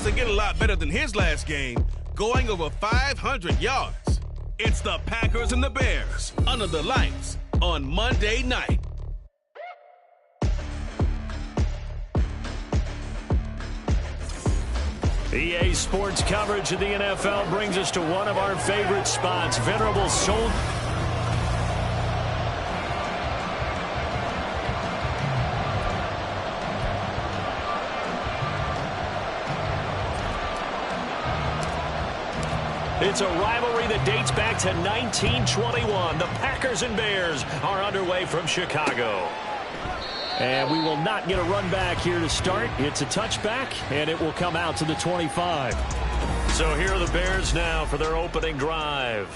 doesn't get a lot better than his last game, going over 500 yards. It's the Packers and the Bears under the lights on Monday night. EA Sports coverage of the NFL brings us to one of our favorite spots, Venerable Soul. It's a rivalry that dates back to 1921. The Packers and Bears are underway from Chicago. And we will not get a run back here to start. It's a touchback, and it will come out to the 25. So here are the Bears now for their opening drive.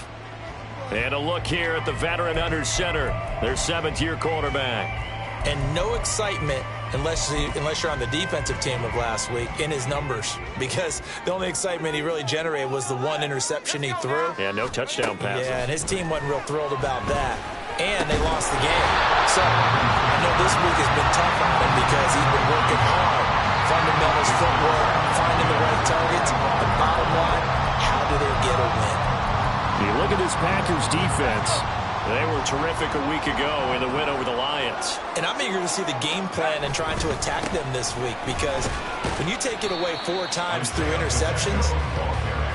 And a look here at the veteran under center, their seventh-year quarterback. And no excitement unless you're on the defensive team of last week in his numbers, because the only excitement he really generated was the one interception he threw. Yeah, no touchdown passes. Yeah, and his team wasn't real thrilled about that. And they lost the game. So I know this week has been tough on him because he's been working hard. Fundamentals, footwork, finding the right targets. But bottom line, how do they get a win? You look at this Packers defense. They were terrific a week ago in the win over the Lions. And I'm eager to see the game plan and trying to attack them this week, because when you take it away 4 times through interceptions,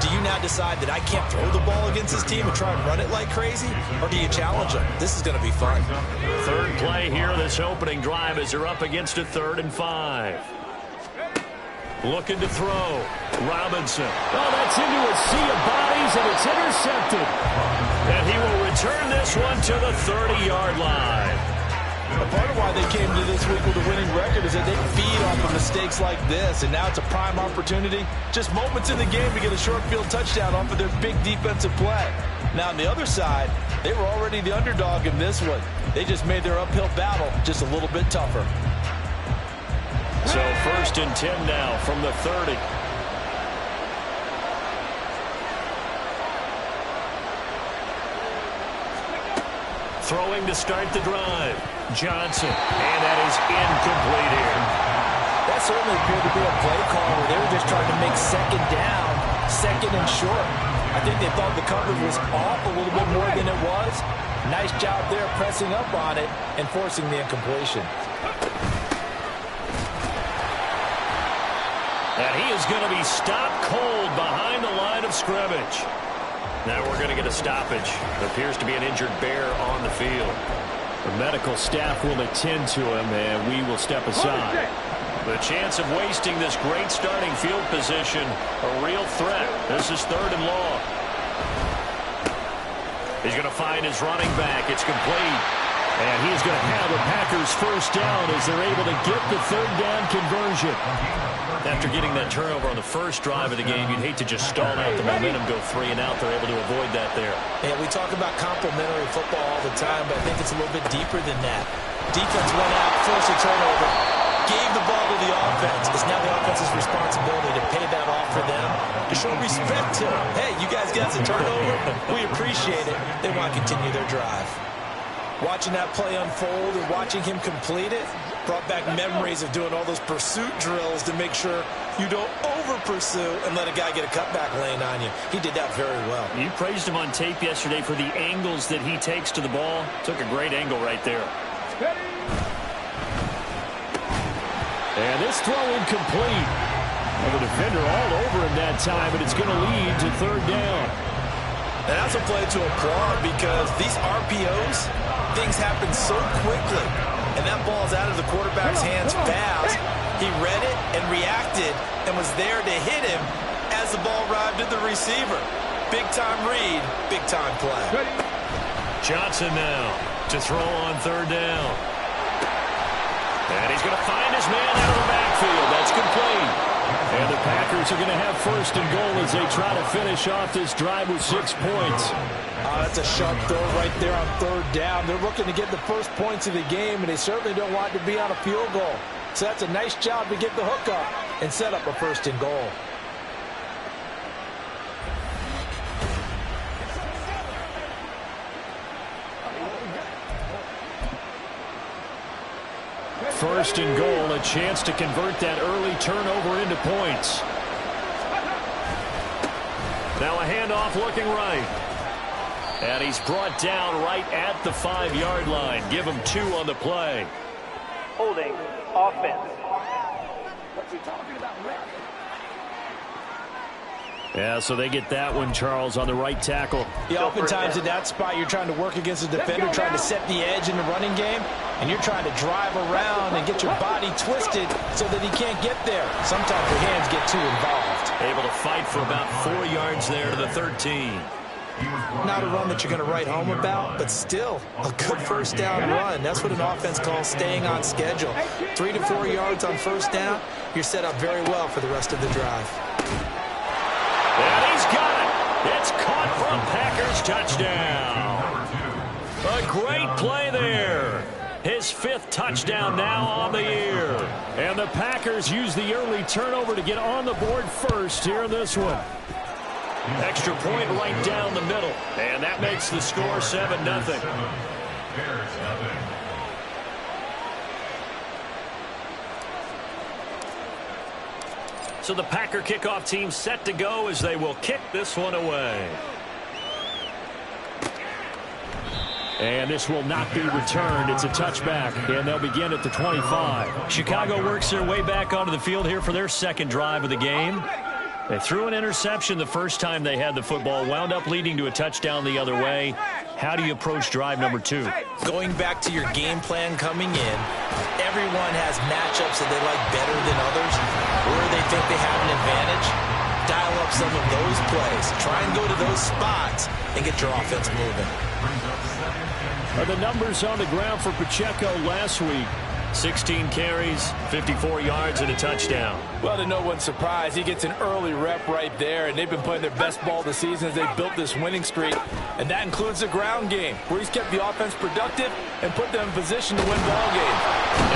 do you now decide that I can't throw the ball against this team and try and run it like crazy? Or do you challenge them? This is going to be fun. Third play here, this opening drive, as they're up against a 3rd and 5. Looking to throw. Robinson. Oh, that's into a sea of bodies, and it's intercepted. And he will return this one to the 30-yard line. A part of why they came to this week with a winning record is that they feed off of mistakes like this, and now it's a prime opportunity. Just moments in the game to get a short field touchdown off of their big defensive play. Now, on the other side, they were already the underdog in this one. They just made their uphill battle just a little bit tougher. So 1st and 10 now from the 30. Throwing to start the drive. Johnson. And that is incomplete here. That certainly appeared to be a play call where they were just trying to make second down, second and short. I think they thought the coverage was off a little bit more than it was. Nice job there pressing up on it and forcing the incompletion. And he is going to be stopped cold behind the line of scrimmage. Now we're going to get a stoppage. There appears to be an injured Bear on the field. The medical staff will attend to him, and we will step aside. The chance of wasting this great starting field position, a real threat. This is 3rd and long. He's going to find his running back. It's complete. And he is going to have the Packers first down as they're able to get the 3rd down conversion. After getting that turnover on the first drive of the game, you'd hate to just stall out the momentum, go 3 and out. They're able to avoid that there. Yeah, we talk about complementary football all the time, but I think it's a little bit deeper than that. Defense went out, forced a turnover, gave the ball to the offense. It's now the offense's responsibility to pay that off for them, to show respect to them. Hey, you guys got some turnover. We appreciate it. They want to continue their drive. Watching that play unfold and watching him complete it brought back memories of doing all those pursuit drills to make sure you don't over-pursue and let a guy get a cutback lane on you. He did that very well. You praised him on tape yesterday for the angles that he takes to the ball. Took a great angle right there. And this throw incomplete. And the defender all over him that time, but it's going to lead to 3rd down. And that's a play to applaud, because these RPOs, things happen so quickly. And that ball's out of the quarterback's hands fast. He read it and reacted and was there to hit him as the ball arrived at the receiver. Big-time read, big-time play. Johnson now to throw on 3rd down. And he's going to find his man out of the backfield. That's complete. And the Packers are going to have 1st and goal as they try to finish off this drive with 6 points. That's a sharp throw right there on 3rd down. They're looking to get the first points of the game, and they certainly don't want to be on a field goal. So that's a nice job to get the hook up and set up a 1st and goal. First and goal, a chance to convert that early turnover into points. Now a handoff looking right. And he's brought down right at the 5-yard line. Give him 2 on the play. Holding offense. Yeah, so they get that one, Charles, on the right tackle. Yeah, oftentimes in that spot, you're trying to work against a defender, trying to set the edge in the running game, and you're trying to drive around and get your body twisted so that he can't get there. Sometimes your hands get too involved. Able to fight for about 4 yards there to the 13. Not a run that you're going to write home about, but still a good first down run. That's what an offense calls staying on schedule. 3 to 4 yards on first down, you're set up very well for the rest of the drive. And he's got it. It's caught from Packers touchdown. A great play there. His 5th touchdown now on the year. And the Packers use the early turnover to get on the board first here in this one. Extra point right down the middle. And that makes the score 7-0. So the Packer kickoff team set to go as they will kick this one away. And this will not be returned. It's a touchback, and they'll begin at the 25. Chicago works their way back onto the field here for their second drive of the game. They threw an interception the first time they had the football, wound up leading to a touchdown the other way. How do you approach drive number 2? Going back to your game plan coming in, everyone has matchups that they like better than others, where they think they have an advantage. Dial up some of those plays. Try and go to those spots and get your offense moving. The numbers on the ground for Pacheco last week. 16 carries, 54 yards, and a touchdown. Well, to no one's surprise, he gets an early rep right there, and they've been playing their best ball this season as they built this winning streak, and that includes the ground game, where he's kept the offense productive and put them in position to win ball games.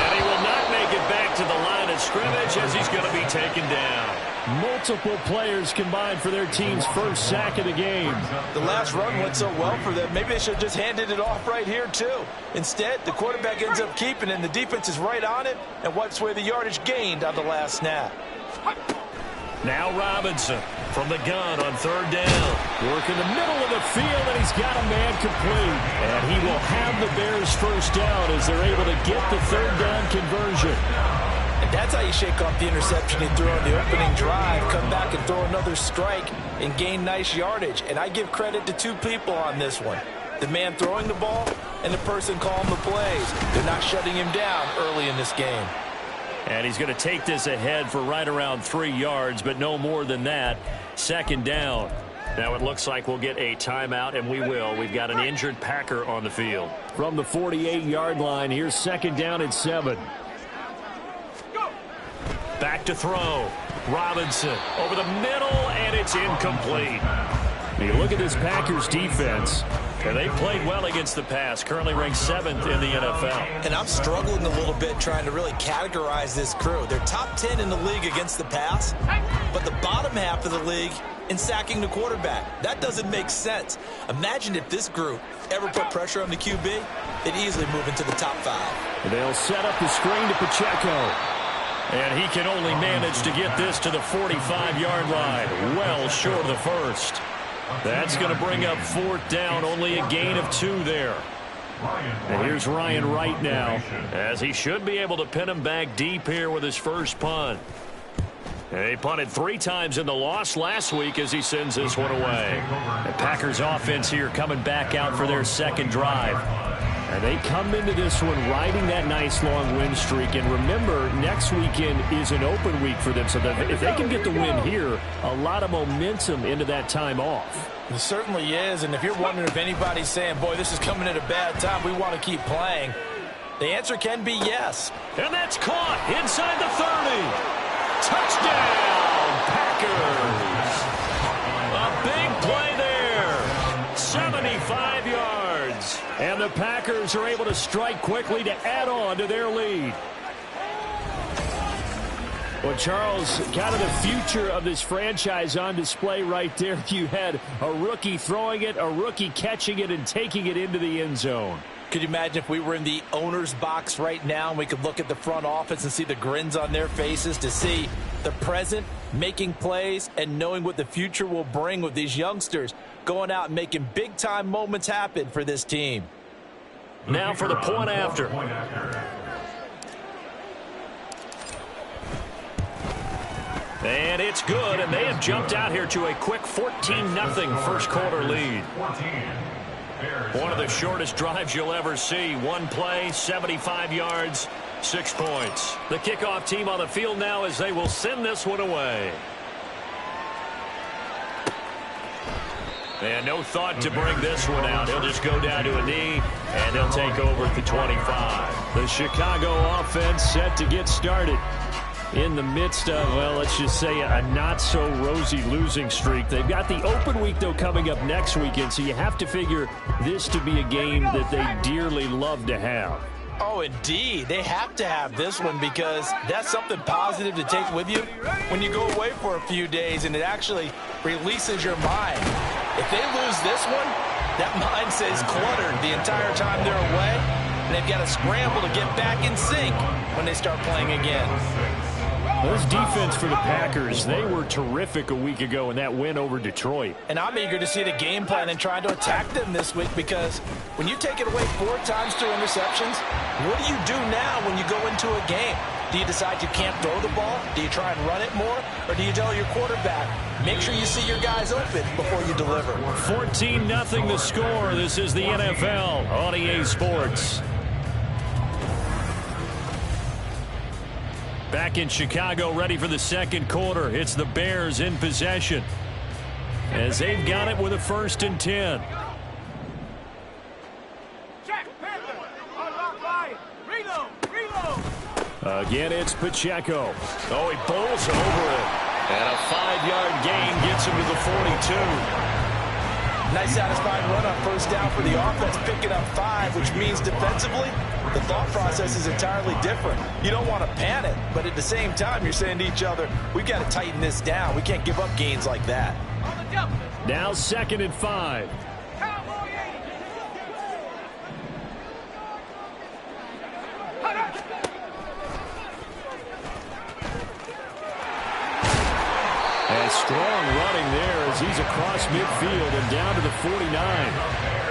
And he will not make it back to the line of scrimmage as he's going to be taken down. Multiple players combined for their team's first sack of the game. The last run went so well for them, maybe they should have just handed it off right here, too. Instead, the quarterback ends up keeping it, and the defense is right on it and wipes away the yardage gained on the last snap. Now Robinson from the gun on 3rd down. Work in the middle of the field, and he's got a man complete. And he will have the Bears first down as they're able to get the 3rd down conversion. And that's how you shake off the interception he threw on the opening drive, come back and throw another strike and gain nice yardage. And I give credit to 2 people on this one. The man throwing the ball and the person calling the plays. They're not shutting him down early in this game. And he's going to take this ahead for right around 3 yards, but no more than that. 2nd down. Now it looks like we'll get a timeout, and we will. We've got an injured Packer on the field. From the 48-yard line, here's 2nd down and 7. Back to throw. Robinson over the middle, and it's incomplete. You look at this Packers defense, and they played well against the pass, currently ranked 7th in the NFL. And I'm struggling a little bit trying to really categorize this crew. They're top 10 in the league against the pass, but the bottom half of the league in sacking the quarterback. That doesn't make sense. Imagine if this group ever put pressure on the QB, they'd easily move into the top 5. They'll set up the screen to Pacheco. And he can only manage to get this to the 45-yard line, well short of the first. That's going to bring up 4th down, only a gain of 2 there. And here's Ryan Wright now, as he should be able to pin him back deep here with his first punt. And he punted 3 times in the loss last week as he sends this one away. The Packers offense here coming back out for their 2nd drive. And they come into this one riding that nice long win streak. And remember, next weekend is an open week for them. So that if they can get the win here, a lot of momentum into that time off. It certainly is. And if you're wondering if anybody's saying, boy, this is coming at a bad time, we want to keep playing, the answer can be yes. And that's caught inside the 30. Touchdown, Packers. A big play there. 75 yards. And the Packers are able to strike quickly to add on to their lead. Well, Charles, kind of the future of this franchise on display right there. You had a rookie throwing it, a rookie catching it, and taking it into the end zone. Could you imagine if we were in the owner's box right now and we could look at the front office and see the grins on their faces to see the present making plays and knowing what the future will bring with these youngsters going out and making big-time moments happen for this team. Now for the point after. And it's good, and they have jumped out here to a quick 14-0 first quarter lead. One of the shortest drives you'll ever see. One play, 75 yards, 6 points. The kickoff team on the field now as they will send this one away. And no thought to bring this one out. He'll just go down to a knee, and they'll take over at the 25. The Chicago offense set to get started in the midst of, well, let's just say a not-so-rosy losing streak. They've got the open week, though, coming up next weekend, so you have to figure this to be a game that they dearly love to have. Oh, indeed. They have to have this one because that's something positive to take with you when you go away for a few days, and it actually releases your mind. If they lose this one, that mind stays cluttered the entire time they're away, and they've got to scramble to get back in sync when they start playing again. Those defense for the Packers, they were terrific a week ago in that win over Detroit. And I'm eager to see the game plan and trying to attack them this week because when you take it away 4 times through interceptions, what do you do now when you go into a game? Do you decide you can't throw the ball? Do you try and run it more? Or do you tell your quarterback, make sure you see your guys open before you deliver? 14-0 the score. This is the NFL on EA Sports. Back in Chicago, ready for the second quarter. It's the Bears in possession as they've got it with a 1st and 10. Again, it's Pacheco. Oh, he bowls over it. And a 5-yard gain gets him to the 42. Nice satisfying run on first down for the offense, picking up 5, which means defensively, the thought process is entirely different. You don't want to panic, but at the same time, you're saying to each other, we've got to tighten this down. We can't give up gains like that. Now 2nd and 5. And strong running there as he's across midfield and down to the 49.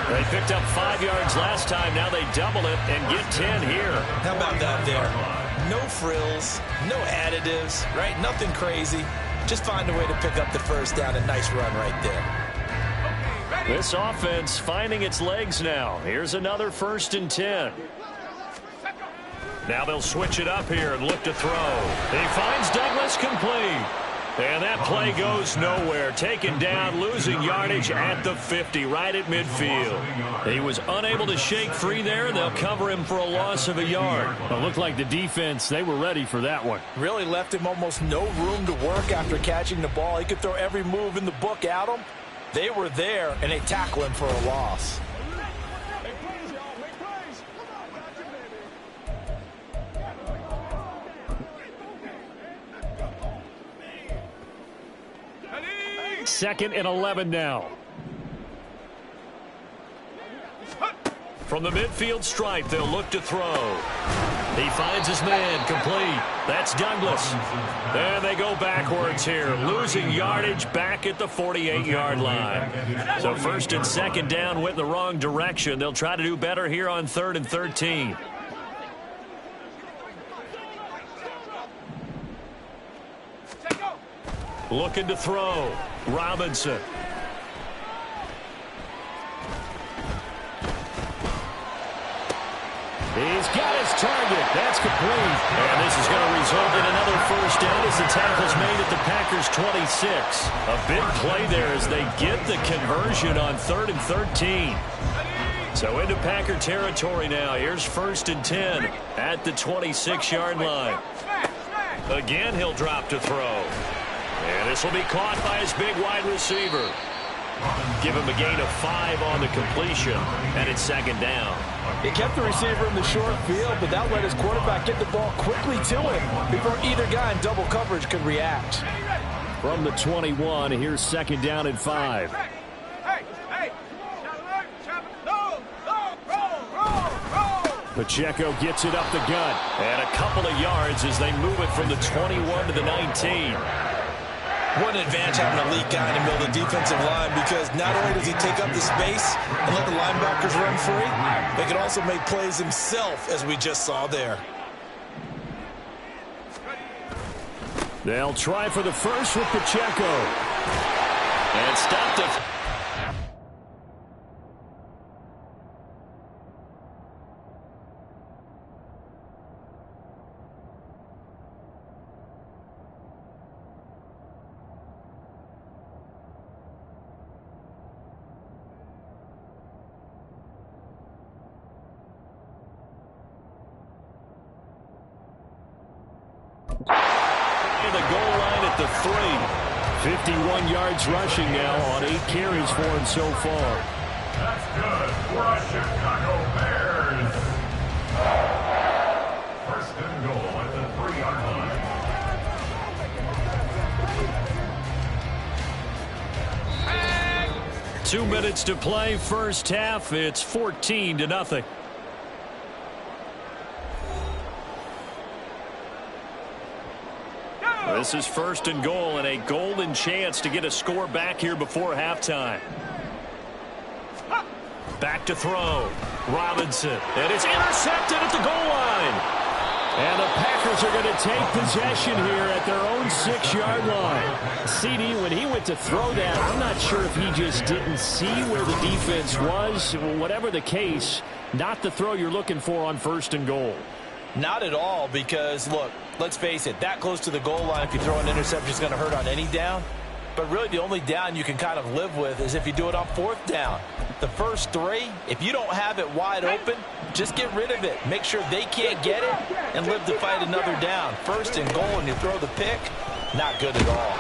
They picked up 5 yards last time. Now they double it and get 10 here. How about that there? No frills, no additives, right? Nothing crazy. Just find a way to pick up the first down. A nice run right there. This offense finding its legs now. Here's another 1st and 10. Now they'll switch it up here and look to throw. He finds Douglas complete. And that play goes nowhere. Taken down, losing yardage at the 50, right at midfield. He was unable to shake free there. They'll cover him for a loss of a yard. It looked like the defense, they were ready for that one. Really left him almost no room to work after catching the ball. He could throw every move in the book at him. They were there, and they tackle him for a loss. 2nd and 11 now. From the midfield stripe, they'll look to throw. He finds his man, complete. That's Douglas. And they go backwards here, losing yardage back at the 48-yard line. So 1st and 2nd down went in the wrong direction. They'll try to do better here on 3rd and 13. Looking to throw. Robinson. He's got his target. That's complete. And this is going to result in another first down as the tackle's made at the Packers' 26. A big play there as they get the conversion on 3rd and 13. So into Packer territory now. Here's 1st and 10 at the 26-yard line. Again, he'll drop to throw. And this will be caught by his big wide receiver. Give him a gain of 5 on the completion, and it's 2nd down. He kept the receiver in the short field, but that let his quarterback get the ball quickly to him before either guy in double coverage could react. From the 21, here's 2nd down and 5. Pacheco gets it up the gut. And a couple of yards as they move it from the 21 to the 19. What an advantage having a elite guy in the middle of the defensive line, because not only does he take up the space and let the linebackers run free, but he can also make plays himself, as we just saw there. They'll try for the first with Pacheco. And stopped it. The goal line at the 3. 51 yards rushing now on 8 carries for him so far. That's good for the Chicago Bears. First and goal at the 3-yard line. 2 minutes to play, first half. It's 14-0. This is first and goal, and a golden chance to get a score back here before halftime. Back to throw. Robinson. And it's intercepted at the goal line. And the Packers are going to take possession here at their own 6-yard line. CD, when he went to throw that, I'm not sure if he just didn't see where the defense was. Whatever the case, not the throw you're looking for on first and goal. Not at all, because, look, let's face it, that close to the goal line, if you throw an interception, is going to hurt on any down. But really, the only down you can kind of live with is if you do it on 4th down. The first 3, if you don't have it wide open, just get rid of it. Make sure they can't get it and live to fight another down. First and goal, and you throw the pick, not good at all.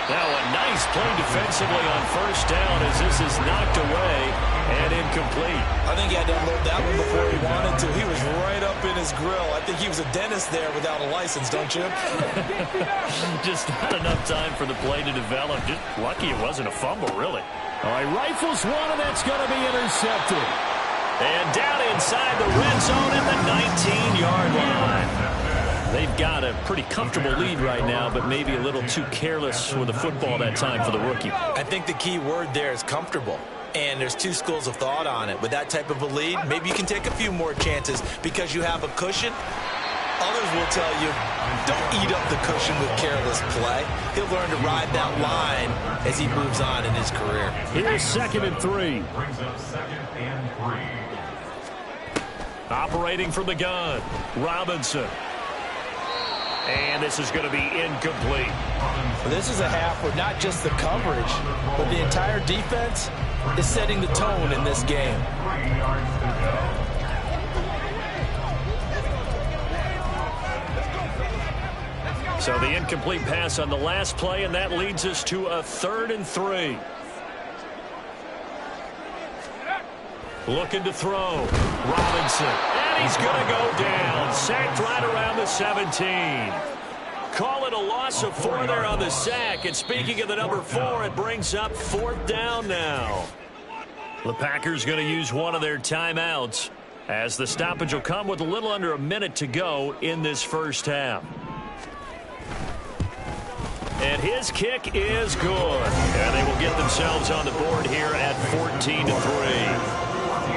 Now a nice play defensively on first down as this is knocked away and incomplete. I think he had to unload that one before he wanted to. He was right up in his grill. I think he was a dentist there without a license, don't you? Just not enough time for the play to develop. Just lucky it wasn't a fumble, really. All right, rifles one, and that's going to be intercepted. And down inside the red zone at the 19-yard line. They've got a pretty comfortable lead right now, but maybe a little too careless with the football that time for the rookie. I think the key word there is comfortable. And there's 2 schools of thought on it. With that type of a lead, maybe you can take a few more chances because you have a cushion. Others will tell you, don't eat up the cushion with careless play. He'll learn to ride that line as he moves on in his career. Here's 2nd and 3. Brings up 2nd and 3. Operating from the gun, Robinson. And this is going to be incomplete. This is a half where not just the coverage, but the entire defense is setting the tone in this game. 3 yards to go. So the incomplete pass on the last play, and that leads us to a 3rd and 3. Looking to throw. Robinson. And he's going to go down. Sacked right around the 17. Call it a loss of 4 there on the sack. And speaking of the number 4, it brings up 4th down now. The Packers going to use one of their timeouts as the stoppage will come with a little under a minute to go in this first half. And his kick is good. And they will get themselves on the board here at 14-3.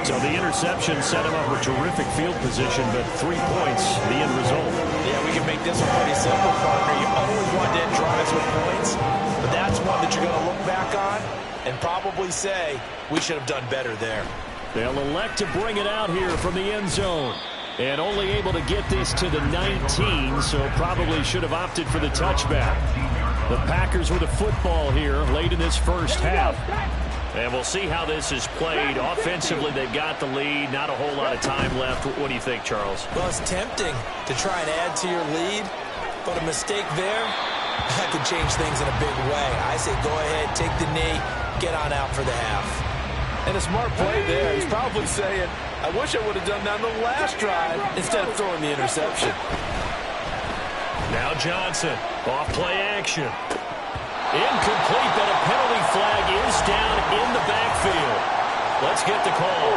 So the interception set him up with terrific field position, but 3 points, the end result. Yeah, we can make this one pretty simple, partner. You always want to end drives with points, but that's one that you're going to look back on and probably say, we should have done better there. They'll elect to bring it out here from the end zone. And only able to get this to the 19, so probably should have opted for the touchback. The Packers with a football here late in this first half. And we'll see how this is played. Offensively, they've got the lead. Not a whole lot of time left. What do you think, Charles? Well, it's tempting to try and add to your lead, but a mistake there, that could change things in a big way. I say go ahead, take the knee, get on out for the half. And a smart play there. He's probably saying, I wish I would have done that on the last drive instead of throwing the interception. Now Johnson, off play action. Incomplete, but a penalty flag is down in the backfield. Let's get the call.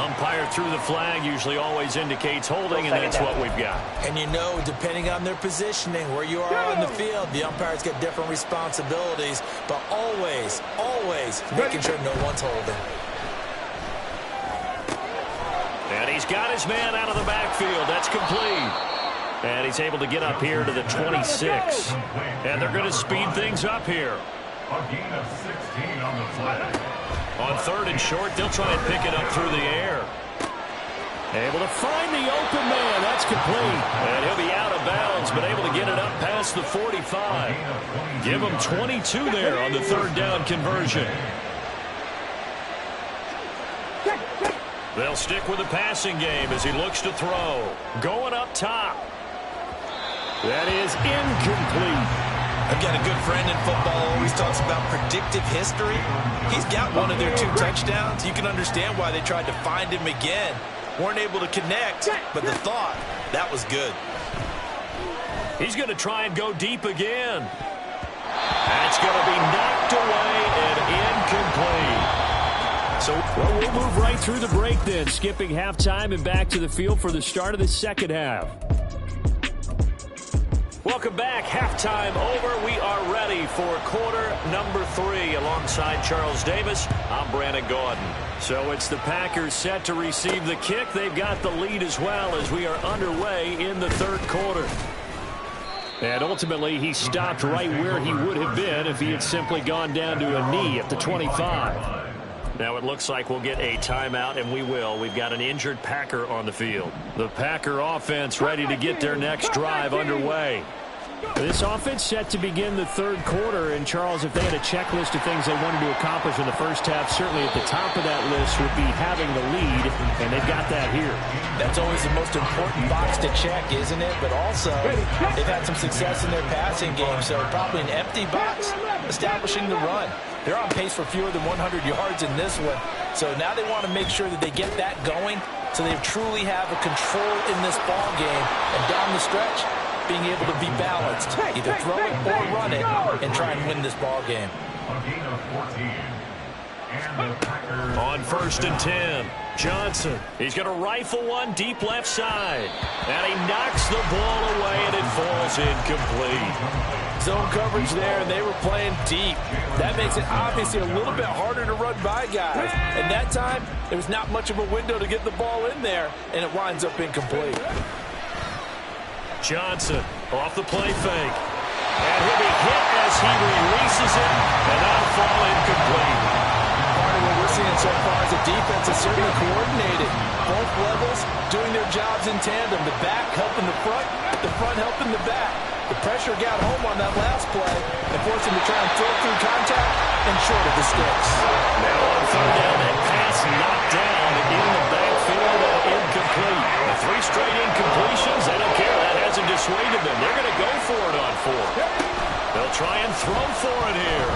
Umpire threw the flag, usually always indicates holding, and that's what we've got. And you know, depending on their positioning, where you are on the field, the umpires get different responsibilities, but always, always making sure no one's holding. And he's got his man out of the backfield. That's complete. And he's able to get up here to the 26. And they're going to speed things up here. A gain of 16 on the flag. On 3rd and short, they'll try and pick it up through the air. Able to find the open man. That's complete. And he'll be out of bounds, but able to get it up past the 45. Give him 22 there on the 3rd down conversion. They'll stick with the passing game as he looks to throw. Going up top. That is incomplete. I've got a good friend in football, always talks about predictive history. He's got one of their 2 touchdowns. You can understand why they tried to find him again. Weren't able to connect, but the thought, that was good. He's going to try and go deep again. That's going to be knocked away and incomplete. So we'll move right through the break then, skipping halftime and back to the field for the start of the second half. Welcome back. Halftime over. We are ready for quarter number 3 alongside Charles Davis. I'm Brandon Gaudin. So it's the Packers set to receive the kick. They've got the lead as well as we are underway in the 3rd quarter. And ultimately, he stopped right where he would have been if he had simply gone down to a knee at the 25. Now it looks like we'll get a timeout, and we will. We've got an injured Packer on the field. The Packer offense ready to get their next drive underway. This offense set to begin the 3rd quarter, and Charles, if they had a checklist of things they wanted to accomplish in the first half, certainly at the top of that list would be having the lead, and they've got that here. That's always the most important box to check, isn't it? But also, they've had some success in their passing game, so probably an empty box, establishing the run. They're on pace for fewer than 100 yards in this one, so now they want to make sure that they get that going so they truly have a control in this ball game, and down the stretch, being able to be balanced, either throw it or run it, and try and win this ball game. A gain of 14. And the Packers on 1st and 10, Johnson. He's going to rifle one deep left side. And he knocks the ball away, and it falls incomplete. Zone coverage there, and they were playing deep. That makes it obviously a little bit harder to run by guys. And that time, there was not much of a window to get the ball in there, and it winds up incomplete. Johnson off the play fake. And he'll be hit as he releases it, and that'll fall incomplete. Part of what we're seeing so far is the defense is certainly coordinated. Both levels doing their jobs in tandem. The back helping the front helping the back. The pressure got home on that last play and forced him to try and throw through contact and short of the sticks. Now on 3rd down, that pass knocked down in the backfield and incomplete. The 3 straight incompletions, they don't care. That hasn't dissuaded them. They're going to go for it on 4th. They'll try and throw for it here.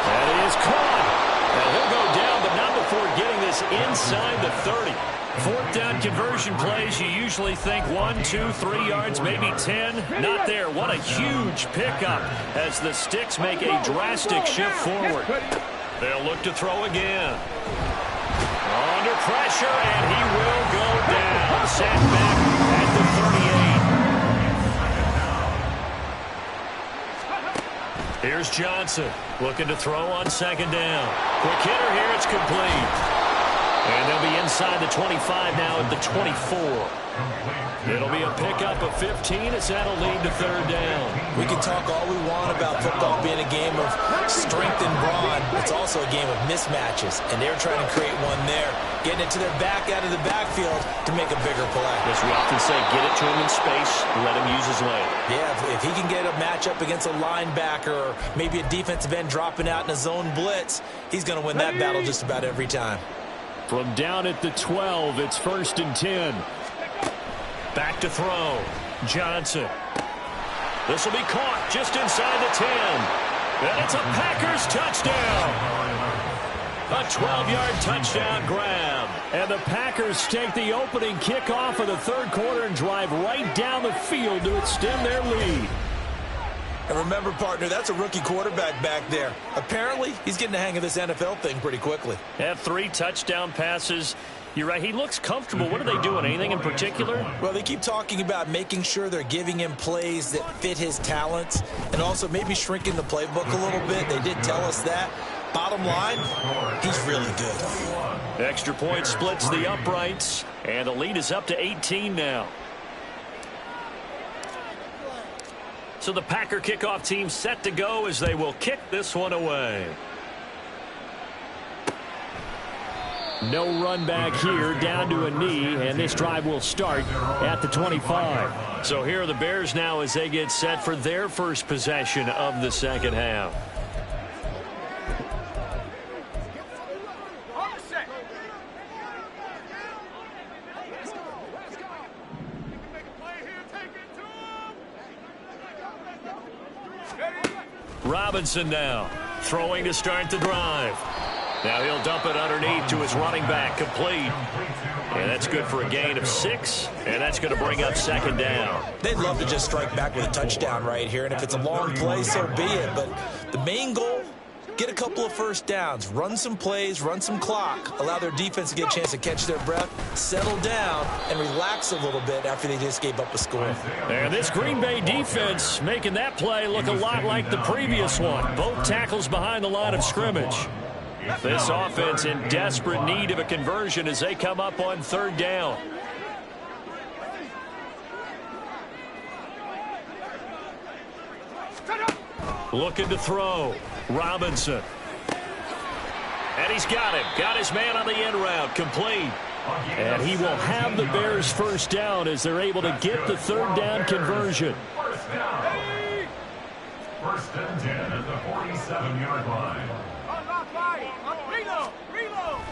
That is caught. And he'll go down, but not before getting this inside the 30. 4th down conversion plays, you usually think 1, 2, 3 yards, maybe 10. Not there. What a huge pickup as the Sticks make a drastic shift forward. They'll look to throw again. Under pressure, and he will go down. Sat back at the 38. Here's Johnson looking to throw on 2nd down. Quick hitter here, it's complete. And they'll be inside the 25 now at the 24. It'll be a pickup of 15 as that'll lead to 3rd down. We can talk all we want about football being a game of strength and brawn. It's also a game of mismatches, and they're trying to create one there, getting it to their back out of the backfield to make a bigger play. As we often say, get it to him in space, let him use his leg. Yeah, if he can get a matchup against a linebacker or maybe a defensive end dropping out in a zone blitz, he's going to win that battle just about every time. From down at the 12, it's 1st and 10. Back to throw. Johnson. This will be caught just inside the 10. And it's a Packers touchdown. A 12-yard touchdown grab. And the Packers take the opening kickoff of the 3rd quarter and drive right down the field to extend their lead. And remember, partner, that's a rookie quarterback back there. Apparently, he's getting the hang of this NFL thing pretty quickly. Had 3 touchdown passes. You're right, he looks comfortable. What are they doing? Anything in particular? Well, they keep talking about making sure they're giving him plays that fit his talents and also maybe shrinking the playbook a little bit. They did tell us that. Bottom line, he's really good. Extra point splits the uprights, and the lead is up to 18 now. So the Packer kickoff team set to go as they will kick this one away. No run back here, down to a knee, and this drive will start at the 25. So here are the Bears now as they get set for their first possession of the second half. Robinson now throwing to start the drive. Now he'll dump it underneath to his running back, complete. And that's good for a gain of 6, and that's going to bring up second down. They'd love to just strike back with a touchdown right here, and if it's a long play, so be it. But the main goal, get a couple of first downs, run some plays, run some clock, allow their defense to get a chance to catch their breath, settle down, and relax a little bit after they just gave up a score. And this Green Bay defense making that play look a lot like the previous one. Both tackles behind the line of scrimmage. This offense in desperate need of a conversion as they come up on third down. Looking to throw. Robinson. And he's got him. Got his man on the end route. Complete. And he will have the Bears first down as they're able to get the third down conversion. First and 10 at the 47-yard line.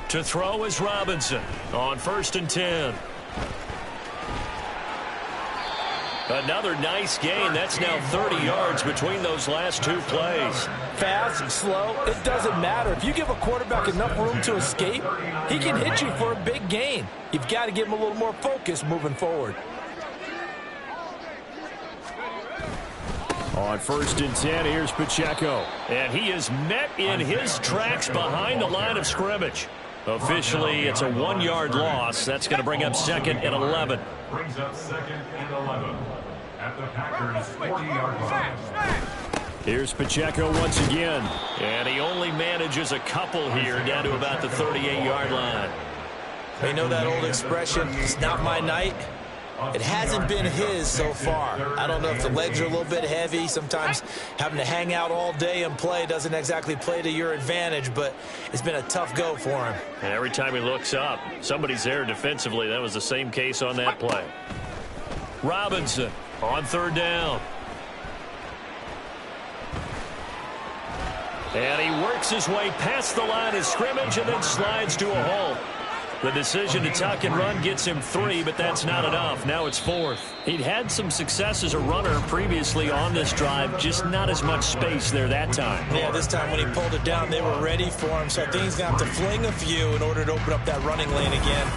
To throw is Robinson on first and 10. Another nice gain. That's now 30 yards between those last 2 plays. Fast, slow, it doesn't matter. If you give a quarterback enough room to escape, he can hit you for a big gain. You've got to give him a little more focus moving forward. On first and 10, here's Pacheco. And he is met in his tracks behind the line of scrimmage. Officially, it's a 1-yard loss. That's going to bring up second and 11. Brings up second and 11 at the Packers 40-yard line. Here's Pacheco once again. And he only manages a couple here down to about the 38-yard line. You know that old expression, it's not my night? It hasn't been his so far. I don't know if the legs are a little bit heavy. Sometimes having to hang out all day and play doesn't exactly play to your advantage, but it's been a tough go for him. And every time he looks up, somebody's there defensively. That was the same case on that play. Robinson on third down. And he works his way past the line of scrimmage and then slides to a halt. The decision to tuck and run gets him 3, but that's not enough. Now it's 4th. He'd had some success as a runner previously on this drive, just not as much space there that time. Yeah, this time when he pulled it down, they were ready for him, so I think he's going to have to fling a few in order to open up that running lane again.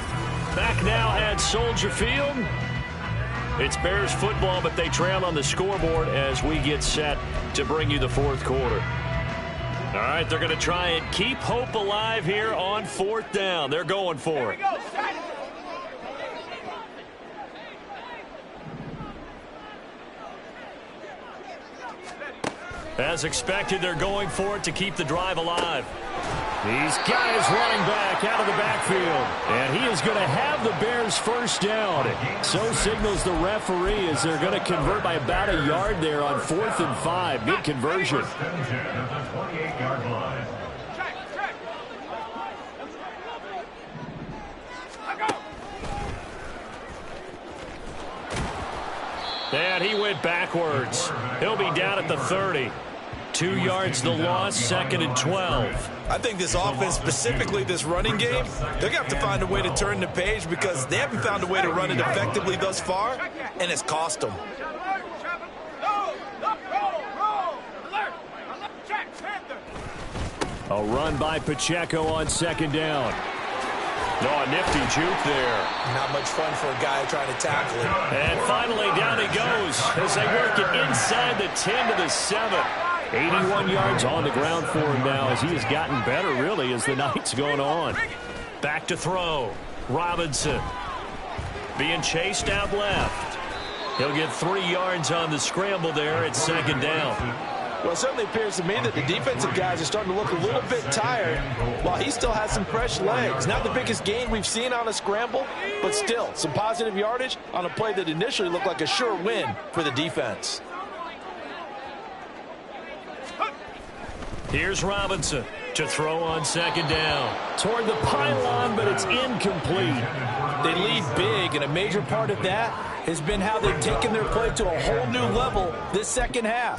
Back now at Soldier Field. It's Bears football, but they trail on the scoreboard as we get set to bring you the 4th quarter. All right, they're going to try and keep hope alive here on 4th down. They're going for it. As expected, they're going for it to keep the drive alive. He's got his running back out of the backfield. And he is going to have the Bears first down. So signals the referee as they're going to convert by about a yard there on 4th and 5. Good conversion. First and 10 at the 28-yard line. And he went backwards. He'll be down at the 30. 2 yards the loss, 2nd and 12. I think this offense, specifically this running game, they're going to have to find a way to turn the page because they haven't found a way to run it effectively thus far, and it's cost them. A run by Pacheco on 2nd down. Oh, a nifty juke there. Not much fun for a guy trying to tackle him. And finally, down he goes as they work it inside the 10 to the 7. 81 yards on the ground for him now as he has gotten better, really, as the night's going on. Back to throw. Robinson being chased out left. He'll get 3 yards on the scramble there at second down. Well, it certainly appears to me that the defensive guys are starting to look a little bit tired while he still has some fresh legs. Not the biggest gain we've seen on a scramble, but still some positive yardage on a play that initially looked like a sure win for the defense. Here's Robinson to throw on second down. Toward the pylon, but it's incomplete. They lead big, and a major part of that has been how they've taken their play to a whole new level this second half.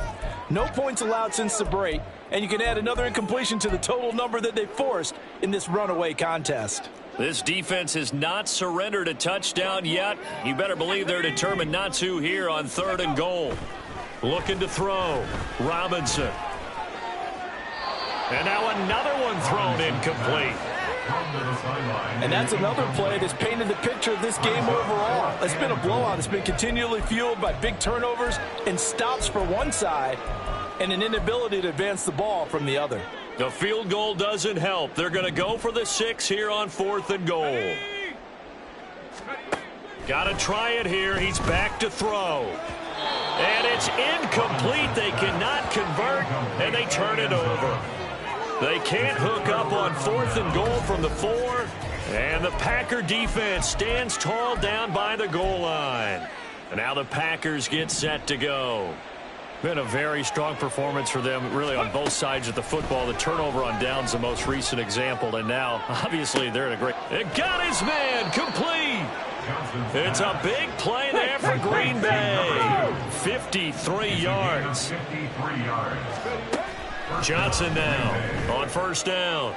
No points allowed since the break, and you can add another incompletion to the total number that they forced in this runaway contest. This defense has not surrendered a touchdown yet. You better believe they're determined not to here on 3rd and goal. Looking to throw. Robinson. And now another one thrown incomplete. And that's another play that's painted the picture of this game overall. It's been a blowout. It's been continually fueled by big turnovers and stops for one side and an inability to advance the ball from the other. The field goal doesn't help. They're going to go for the 6 here on 4th and goal. Got to try it here. He's back to throw. And it's incomplete. They cannot convert, and they turn it over. They can't hook up on 4th and goal from the 4. And the Packer defense stands tall down by the goal line. And now the Packers get set to go. Been a very strong performance for them, really, on both sides of the football. The turnover on downs, the most recent example. And now, obviously, they're in a great... It got his man complete. It's a big play there for Green Bay. 53 yards. Johnson now on 1st down.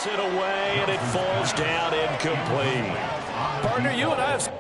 It away, and it falls down incomplete. Partner, you and I have...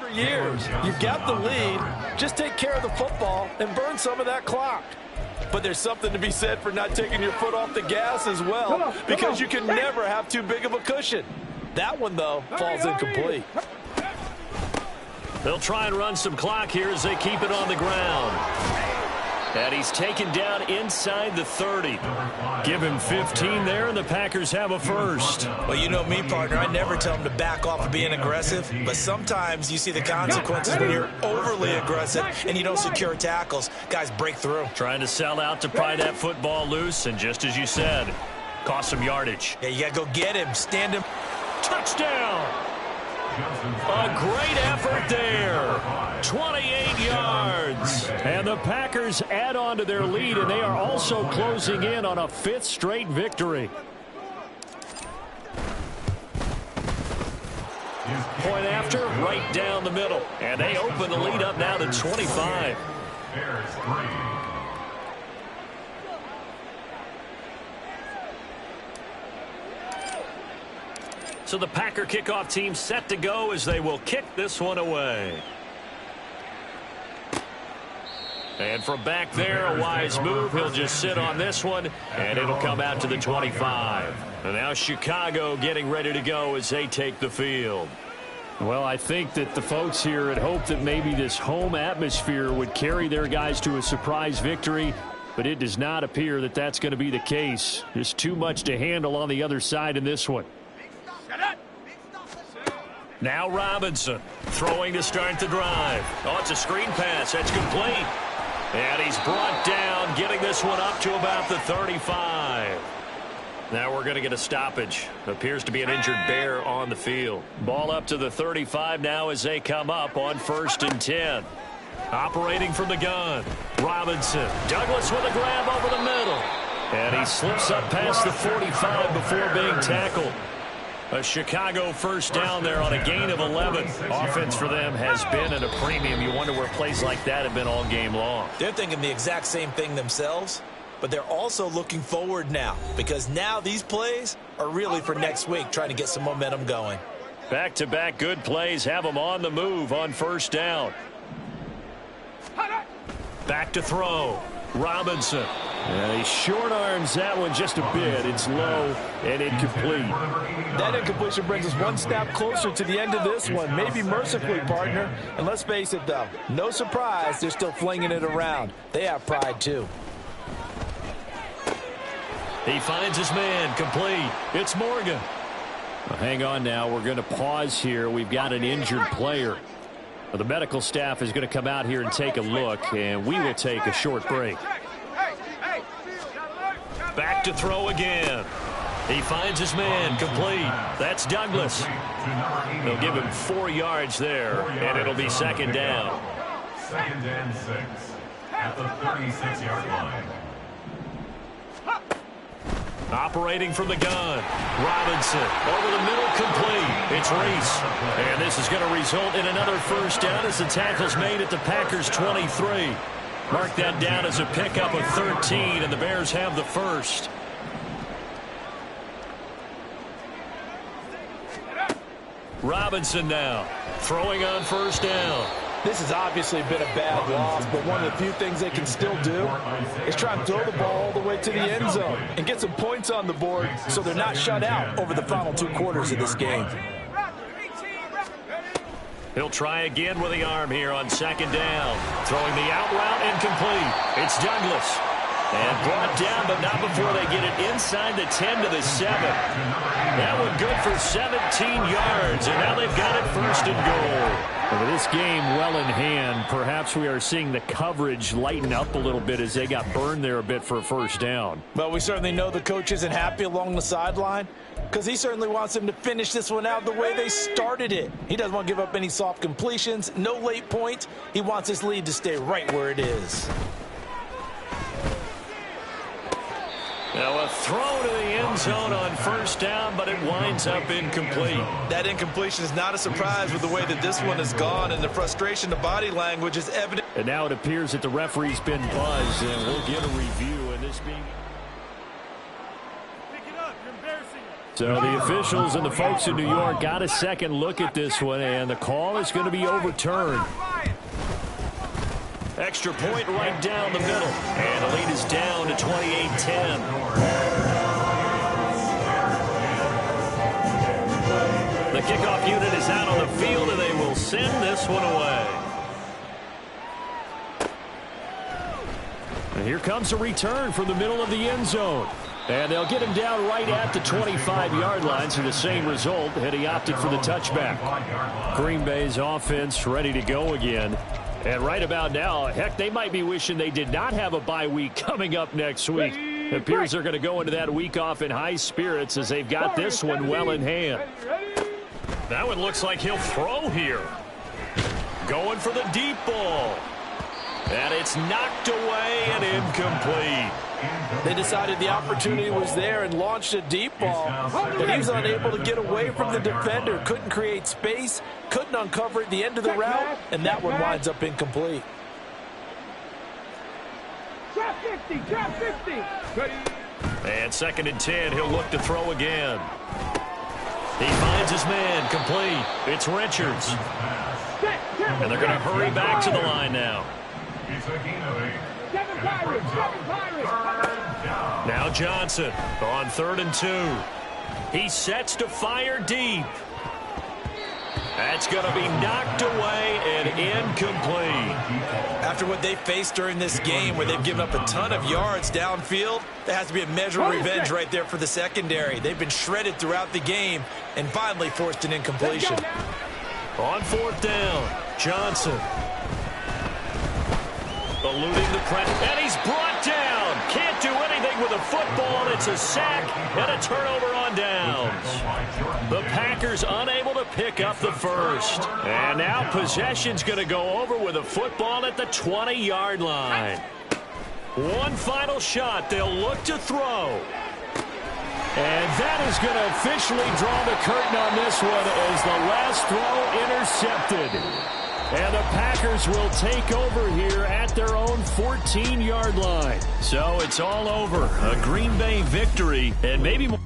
For years, you've got the lead. Just take care of the football and burn some of that clock. But there's something to be said for not taking your foot off the gas as well, because you can never have too big of a cushion. That one, though, falls incomplete. They'll try and run some clock here as they keep it on the ground. And he's taken down inside the 30. Give him 15 there, and the Packers have a first. Well, you know me, partner. I never tell them to back off of being aggressive, but sometimes you see the consequences when you're overly aggressive and you don't secure tackles. Guys break through. Trying to sell out to pry that football loose, and just as you said, cost some yardage. Yeah, you got to go get him, stand him. Touchdown! A great effort there. 28 yards. And the Packers add on to their lead, and they are also closing in on a 5th straight victory. Point after, right down the middle. And they open the lead up now to 25. Bears 3. So the Packer kickoff team set to go as they will kick this one away. And from back there, a wise move. He'll just sit on this one, and it'll come out to the 25. And now Chicago getting ready to go as they take the field. Well, I think that the folks here had hoped that maybe this home atmosphere would carry their guys to a surprise victory, but it does not appear that that's going to be the case. There's too much to handle on the other side in this one. Now Robinson throwing to start the drive. Oh, it's a screen pass. That's complete. And he's brought down, getting this one up to about the 35. Now we're going to get a stoppage. Appears to be an injured Bear on the field. Ball up to the 35 now as they come up on 1st and 10. Operating from the gun. Robinson. Douglas with a grab over the middle. And he slips up past the 45 before being tackled. A Chicago first down there on a gain of 11. Offense for them has been at a premium. You wonder where plays like that have been all game long. They're thinking the exact same thing themselves, but they're also looking forward now, because now these plays are really for next week, trying to get some momentum going. Back-to-back good plays have them on the move on first down. Back to throw. Robinson. And he short arms that one just a bit. It's low and incomplete. That incompletion brings us one step closer to the end of this one. Maybe mercifully, partner. And let's face it, though. No surprise, they're still flinging it around. They have pride, too. He finds his man. Complete. It's Morgan. Well, hang on now. We're going to pause here. We've got an injured player. Well, the medical staff is going to come out here and take a look, and we will take a short break. Back to throw again. He finds his man. Complete. That's Douglas. They'll give him 4 yards there, and it'll be second down. 2nd and 6 at the 36-yard line. Operating from the gun. Robinson over the middle, complete. It's Reese. And this is going to result in another first down as the tackle's made at the Packers 23. Mark that down as a pickup of 13, and the Bears have the first. Robinson now throwing on first down. This has obviously been a bad loss, but one of the few things they can still do is try and throw the ball all the way to the end zone and get some points on the board so they're not shut out over the final 2 quarters of this game. He'll try again with the arm here on second down. Throwing the out route incomplete. It's Douglas. And brought down, but not before they get it inside the 10 to the 7. That one good for 17 yards, and now they've got it first and goal. With this game well in hand, perhaps we are seeing the coverage lighten up a little bit as they got burned there a bit for a first down. Well, we certainly know the coach isn't happy along the sideline because he certainly wants them to finish this one out the way they started it. He doesn't want to give up any soft completions, no late points. He wants his lead to stay right where it is. Now a throw to the end zone on first down, but it winds up incomplete. That incompletion is not a surprise with the way that this one has gone, and the frustration, the body language is evident. And now it appears that the referee's been buzzed, and we'll get a review. And this being... So the officials and the folks in New York got a second look at this one, and the call is going to be overturned. Extra point right down the middle. And the lead is down to 28-10. The kickoff unit is out on the field, and they will send this one away. And here comes a return from the middle of the end zone. And they'll get him down right at the 25-yard line, so the same result had he opted for the touchback. Green Bay's offense ready to go again. And right about now, heck, they might be wishing they did not have a bye week coming up next week. It appears they're going to go into that week off in high spirits as they've got this one well in hand. That one looks like he'll throw here. Going for the deep ball. And it's knocked away and incomplete. They decided the opportunity was there and launched a deep ball, but he was unable to get away from the defender, couldn't create space, couldn't uncover at the end of the route, and that one winds up incomplete. And 2nd and 10, he'll look to throw again. He finds his man, complete. It's Richards. And they're going to hurry back to the line now. Now Johnson on 3rd and 2. He sets to fire deep. That's going to be knocked away and incomplete. After what they faced during this game where they've given up a ton of yards downfield, there has to be a measure of revenge right there for the secondary. They've been shredded throughout the game and finally forced an incompletion. On 4th down, Johnson. Eluding the press, and he's brought down. Can't do anything with a football. It's a sack and a turnover on downs. The Packers unable to pick up the first. And now possession's going to go over with a football at the 20-yard line. One final shot. They'll look to throw. And that is going to officially draw the curtain on this one as the last throw intercepted. And the Packers will take over here at their own 14-yard line. So it's all over. A Green Bay victory, and maybe more.